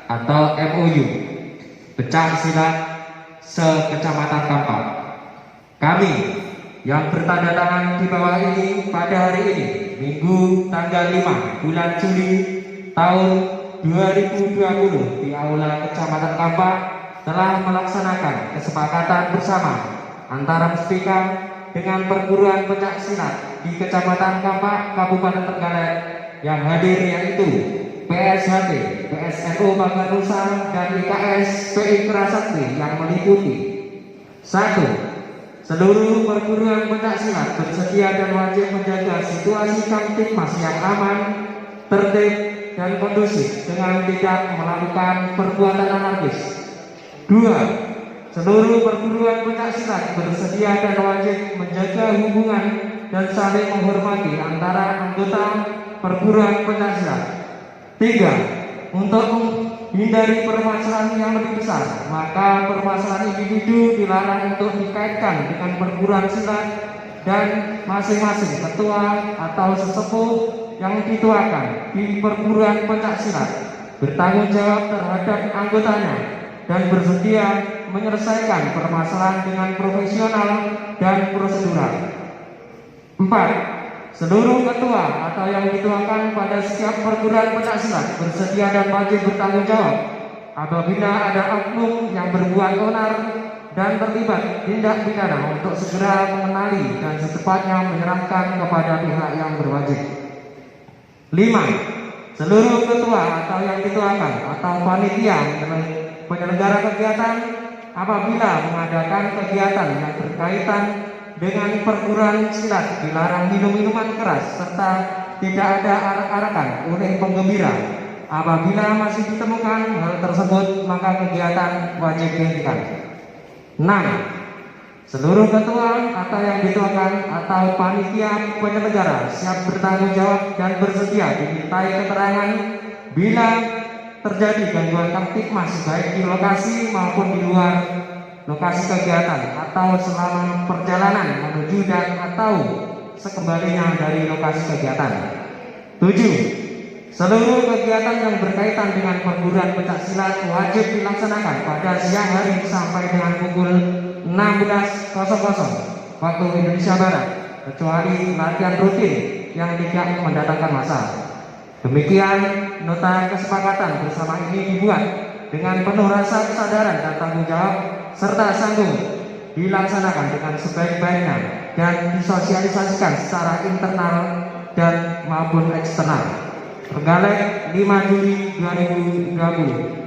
atau MOU Pencak Silat se-Kecamatan Kampak. Kami yang bertanda tangan di bawah ini pada hari ini, Minggu tanggal 5 bulan Juli tahun 2020 di Aula Kecamatan Kampak telah melaksanakan kesepakatan bersama antara Muspika dengan perguruan pencak silat di Kecamatan Kampak, Kabupaten Trenggalek yang hadir yaitu PSHT, PSNU Bangka Nusa, dan IKS PI Kerasakti yang meliputi 1. Seluruh perguruan pencak silat bersedia dan wajib menjaga situasi Kamtipmas yang aman, tertib, dan kondusif dengan tidak melakukan perbuatan anarkis. 2. Seluruh perguruan pencak silat bersedia dan wajib menjaga hubungan dan saling menghormati antara anggota perguruan pencak silat. 3. Untuk menghindari permasalahan yang lebih besar, maka permasalahan individu dilarang untuk dikaitkan dengan perguruan silat, dan masing-masing ketua atau sesepuh yang dituakan di perguruan pencak silat bertanggung jawab terhadap anggotanya dan bersedia menyelesaikan permasalahan dengan profesional dan prosedural. 4. Seluruh ketua atau yang dituakan pada setiap perguruan pencak silat bersedia dan wajib bertanggung jawab apabila ada oknum yang berbuat onar dan terlibat tindak pidana untuk segera mengenali dan secepatnya menyerahkan kepada pihak yang berwajib. 5. Seluruh ketua atau yang dituakan atau panitia penyelenggara kegiatan apabila mengadakan kegiatan yang berkaitan dengan perguruan silat dilarang minum minuman keras serta tidak ada arak-arakan oleh penggembira. Apabila masih ditemukan hal tersebut, maka kegiatan wajib dihentikan. 6. Seluruh ketua atau yang dituakan atau panitia penyelenggara siap bertanggung jawab dan bersedia dimintai keterangan bila terjadi gangguan Kamtipmas baik di lokasi maupun di luar lokasi kegiatan atau selama perjalanan menuju dan atau sekembalinya dari lokasi kegiatan. 7. Seluruh kegiatan yang berkaitan dengan perguruan pencak silat wajib dilaksanakan pada siang hari sampai dengan pukul 16.00 waktu Indonesia Barat, kecuali latihan rutin yang tidak mendatangkan massa. Demikian nota kesepakatan bersama ini dibuat dengan penuh rasa kesadaran dan tanggung jawab serta sanggup dilaksanakan dengan sebaik-baiknya dan disosialisasikan secara internal dan maupun eksternal. Trenggalek, 5 Juli 2020.